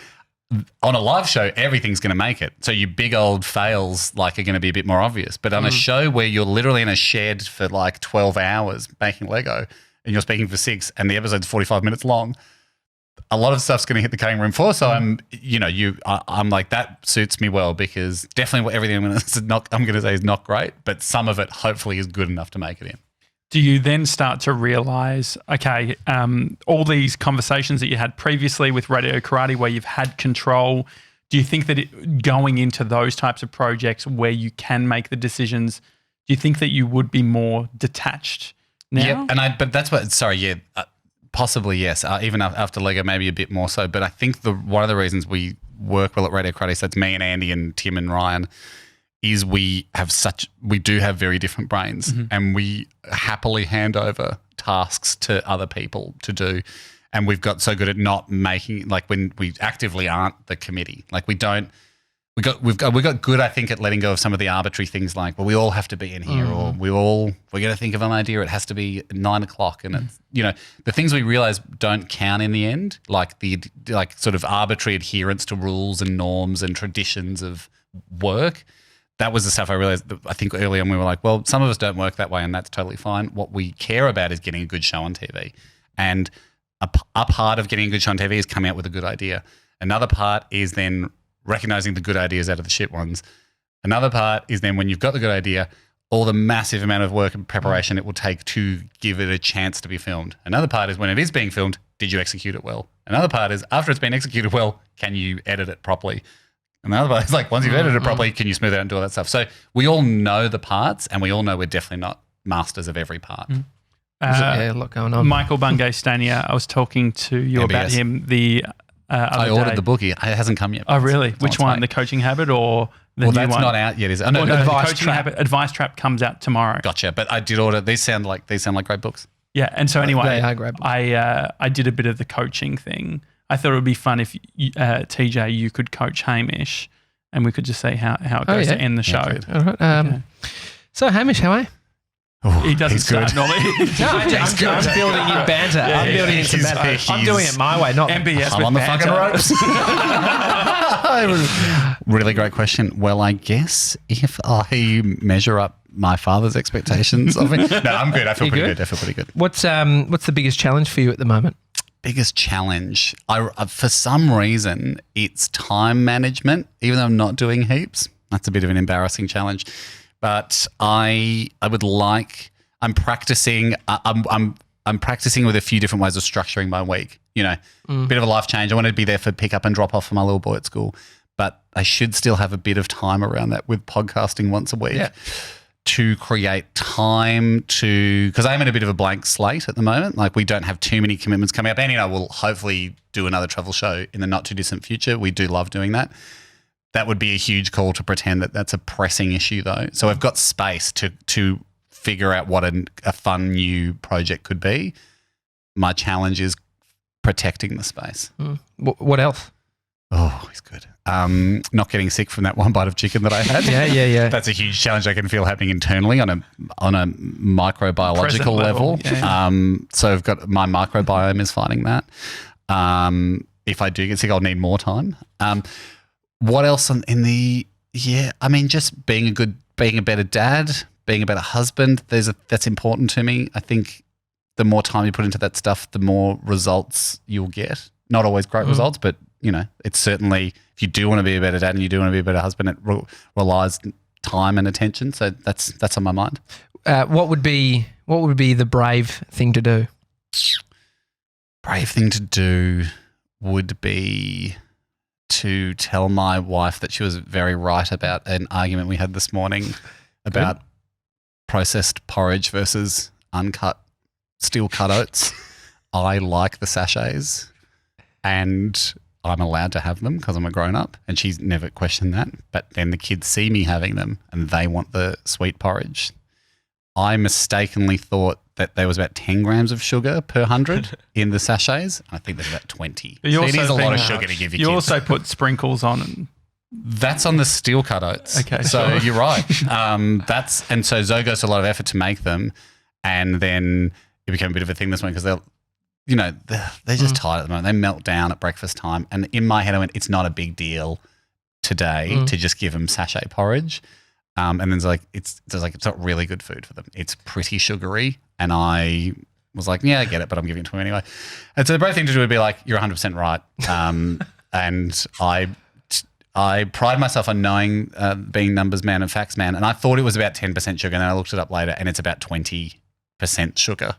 on a live show, everything's going to make it. So your big old fails are going to be a bit more obvious. But on a show where you're literally in a shed for 12 hours making Lego and you're speaking for 6 and the episode's 45 minutes long, a lot of stuff's going to hit the cutting room floor. So I'm like, that suits me well because definitely everything I'm going to say is not great, but some of it hopefully is good enough to make it in. Do you then start to realize, okay, all these conversations that you had previously with Radio Karate where you've had control, do you think that going into those types of projects where you can make the decisions, do you think that you would be more detached now? Yeah, but that's what, possibly yes. Even after Lego, maybe a bit more so. But I think one of the reasons we work well at Radio Karate, so it's me and Andy and Tim and Ryan, is we do have very different brains and we happily hand over tasks to other people to do. And we've got so good at not making, when we actively aren't the committee, we've got good, I think, at letting go of some of the arbitrary things we all have to be in here or we're going to think of an idea. It has to be at 9 o'clock. And it's, the things we realize don't count in the end, sort of arbitrary adherence to rules and norms and traditions of work. That was the stuff I realized. I think early on we were like, well, some of us don't work that way and that's totally fine. What we care about is getting a good show on TV. And a part of getting a good show on TV is coming up with a good idea. Another part is then recognizing the good ideas out of the shit ones. Another part is then when you've got the good idea, all the massive amount of work and preparation it will take to give it a chance to be filmed. Another part is when it is being filmed, did you execute it well? Another part is after it's been executed well, can you edit it properly? And the other part is once you've edited it properly, can you smooth it out and do all that stuff? So we all know the parts and we all know we're definitely not masters of every part. A lot going on. Michael Bungay Stania, I was talking to you about him the other I ordered day. the book. It hasn't come yet. Oh, really? Which one? The Coaching Habit or the new that's one? not out yet, is it? Oh, no, The Advice Coaching Trap. Habit Advice Trap comes out tomorrow. Gotcha. But I did order. These sound like great books. Yeah, and so anyway, They are great books. I did a bit of the coaching thing. I thought it would be fun if TJ, you could coach Hamish, and we could just see how it goes to end the show. All right. So, Hamish, how are you? He doesn't he's start good. normally. I'm building in banter. I'm building in some banter. I'm doing it my way, not MBS I'm with on the banter. fucking ropes. Really great question. Well, I guess if I measure up my father's expectations of me, no, I'm good. I feel pretty good. I feel pretty good. What's the biggest challenge for you at the moment? Biggest challenge, for some reason, it's time management. Even though I'm not doing heaps, that's a bit of an embarrassing challenge. But I'm practicing. I'm practicing with a few different ways of structuring my week. Bit of a life change. I want to be there for pick up and drop off for my little boy at school, but I should still have a bit of time around that with podcasting once a week. Yeah. to create time because I'm in a bit of a blank slate at the moment. Like we don't have too many commitments coming up. Annie and I will hopefully do another travel show in the not too distant future. We do love doing that. That would be a huge call to pretend that that's a pressing issue though. So I've got space to figure out what a fun new project could be. My challenge is protecting the space. What else? Oh, he's good. Not getting sick from that one bite of chicken that I had. Yeah. That's a huge challenge I can feel happening internally on a microbiological level. Yeah. So I've got my microbiome is fighting that. If I do get sick, I'll need more time. What else just being a better dad, being a better husband. That's important to me. I think the more time you put into that stuff, the more results you'll get. Not always great results, but it's certainly, if you do want to be a better dad and you do want to be a better husband, it relies time and attention. So that's on my mind. What would be the brave thing to do? Brave thing to do would be to tell my wife that she was very right about an argument we had this morning about processed porridge versus uncut steel cut oats. I like the sachets and I'm allowed to have them because I'm a grown-up, and she's never questioned that. But then the kids see me having them and they want the sweet porridge. I mistakenly thought that there was about 10 grams of sugar per 100 in the sachets. I think there's about 20. So it is a lot of sugar to give your kids. You also put sprinkles on and that's on the steel cut oats. Okay, so sure. You're right. And so Zoe goes to a lot of effort to make them, and then it became a bit of a thing this morning because they're just tired at the moment. They melt down at breakfast time, and in my head I went, it's not a big deal today to just give them sachet porridge. And then it's not really good food for them. It's pretty sugary, and I was like, yeah, I get it, but I'm giving it to him anyway. And so the brave thing to do would be like, you're 100% right. And I pride myself on knowing, being numbers man and facts man, and I thought it was about 10% sugar, and then I looked it up later, and it's about 20% sugar.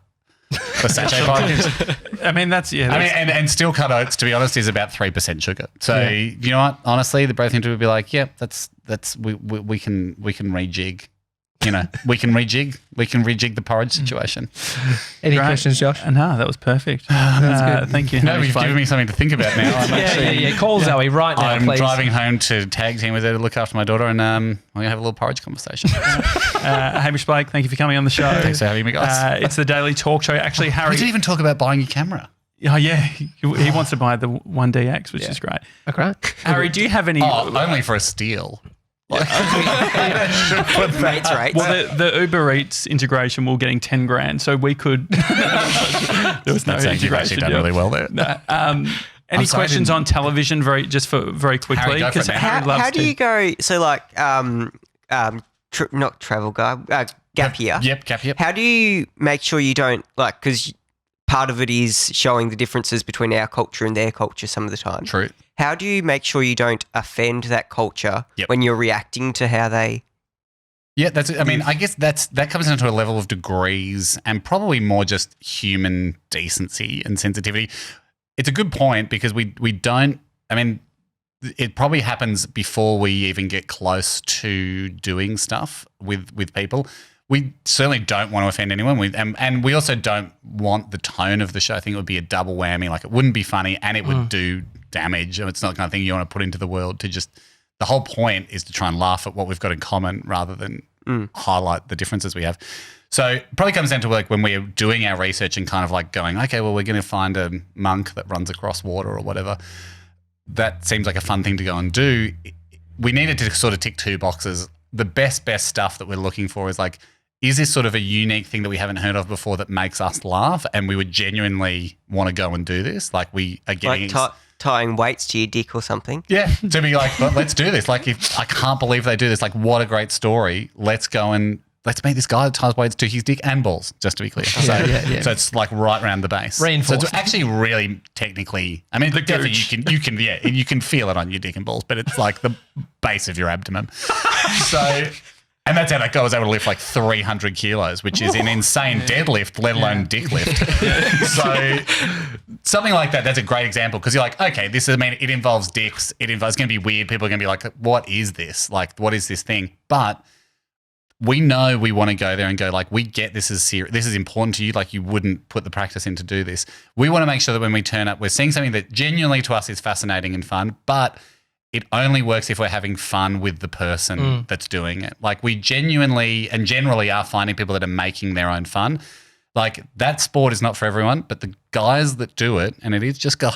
The sachet porridge. I mean, and steel cut oats, to be honest, is about 3% sugar. So you know what? Honestly, the brave thing to do would be like, yeah, we can rejig. We can rejig the porridge situation. Any questions, Josh? No, that was perfect. That's good. Thank you. No, you've given me something to think about now. Yeah. Call Zoe right now, I'm please. driving home to tag team with her to look after my daughter, and I'm going to have a little porridge conversation. Hamish Blake, thank you for coming on the show. Thanks for having me, guys. It's the Daily Talk Show. Actually, Harry... We didn't even talk about buying your camera. Oh, yeah. He wants to buy the 1DX, which is great. Okay. Harry, do you have any... only for a steal. Mates rates. Well, the Uber Eats integration, we're getting 10 grand, so we could... there was no You've integration. actually done really well there. No. Any questions on television very quickly? Harry, go for it, man. How do you go? So like, not travel guy, gap year. Yep, gap year. How do you make sure you don't because part of it is showing the differences between our culture and their culture some of the time. True. How do you make sure you don't offend that culture when you're reacting to how they? Yeah, I guess that comes down to a level of degrees and probably more just human decency and sensitivity. It's a good point because we don't. I mean, it probably happens before we even get close to doing stuff with people. We certainly don't want to offend anyone. And we also don't want the tone of the show. I think it would be a double whammy. Like it wouldn't be funny and it would do damage. It's not the kind of thing you want to put into the world to just – the whole point is to try and laugh at what we've got in common rather than highlight the differences we have. So it probably comes down to like when we're doing our research and kind of like going, okay, well, we're going to find a monk that runs across water or whatever. That seems like a fun thing to go and do. We needed to sort of tick two boxes. The best stuff that we're looking for is like, is this sort of a unique thing that we haven't heard of before that makes us laugh and we would genuinely want to go and do this? Like we are getting... Like tying weights to your dick or something? Yeah, to be like, let's do this. Like if I can't believe they do this. Like what a great story. Let's go and let's meet this guy that ties weights to his dick and balls, just to be clear. So it's like right around the base. Reinforced. So it's actually really technically, I mean, definitely you can feel it on your dick and balls, but it's like the base of your abdomen. So... And that's how that guy was able to lift like 300 kilos, which is an insane deadlift, let alone dick lift. So something like that, that's a great example because you're like, okay, it involves dicks. It's going to be weird. People are going to be like, what is this? Like, what is this thing? But we know we want to go there and go like, we get this is serious. This is important to you. Like you wouldn't put the practice in to do this. We want to make sure that when we turn up, we're seeing something that genuinely to us is fascinating and fun, but it only works if we're having fun with the person that's doing it. Like we genuinely and generally are finding people that are making their own fun. Like that sport is not for everyone, but the guys that do it, and it is just guys,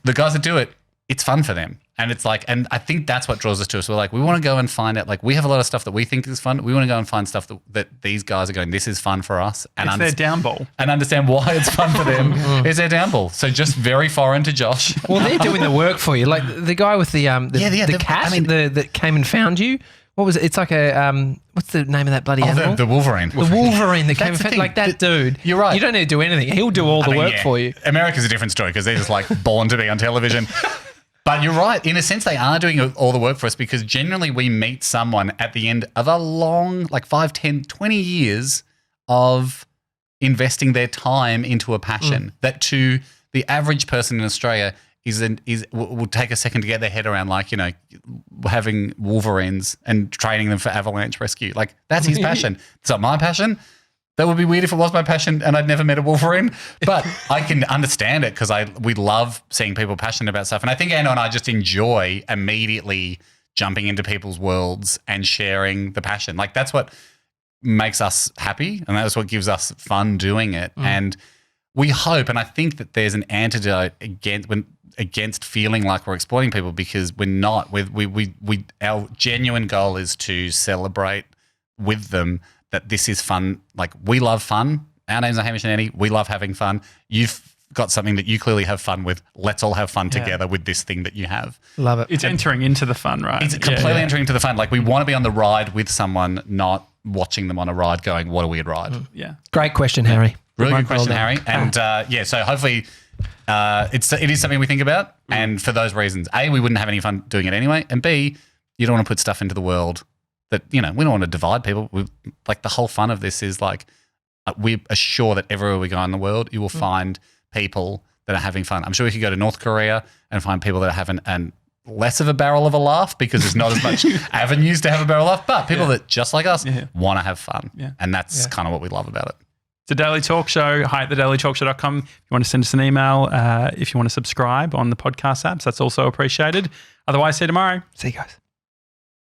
the guys that do it, it's fun for them. And it's like, and I think that's what draws us to us. We're like, we want to go and find out, like we have a lot of stuff that we think is fun. We want to go and find stuff that these guys are going, this is fun for us. And it's their down ball. And understand why it's fun for them is their down ball. So just very foreign to Josh. Well, they're doing the work for you. Like the guy with the cat that came and found you. What was it? It's like a what's the name of that bloody animal? The Wolverine. The Wolverine that came and found, like that dude. You're right. You don't need to do anything. He'll do all the work for you. America's a different story because they're just like born to be on television. But you're right. In a sense, they are doing all the work for us because generally we meet someone at the end of a long, like 5, 10, 20 years of investing their time into a passion that to the average person in Australia will take a second to get their head around, like, you know, having Wolverines and training them for avalanche rescue. Like that's his passion. It's not my passion. That would be weird if it was my passion and I'd never met a Wolverine. But I can understand it because we love seeing people passionate about stuff. And I think Anna and I just enjoy immediately jumping into people's worlds and sharing the passion. Like that's what makes us happy and that's what gives us fun doing it. And we hope, and I think that there's an antidote against feeling like we're exploiting people because we're not. Our genuine goal is to celebrate with them that this is fun. Like we love fun. Our names are Hamish and Annie. We love having fun. You've got something that you clearly have fun with. Let's all have fun together with this thing that you have. Love it. It's entering into the fun, right? It's completely entering into the fun. Like we want to be on the ride with someone, not watching them on a ride going, what a weird ride. Yeah. Great question, Harry. Really good question, Harry. And so hopefully it is something we think about. And for those reasons, A, we wouldn't have any fun doing it anyway. And B, you don't want to put stuff into the world that, you know, we don't want to divide people. Like the whole fun of this is like we are sure that everywhere we go in the world, you will find people that are having fun. I'm sure we could go to North Korea and find people that are having less of a barrel of a laugh because there's not as much avenues to have a barrel laugh, but people that just like us want to have fun. Yeah. And that's kind of what we love about it. It's a Daily Talk Show. Hi at thedailytalkshow.com. If you want to send us an email, if you want to subscribe on the podcast apps, that's also appreciated. Otherwise, see you tomorrow. See you guys.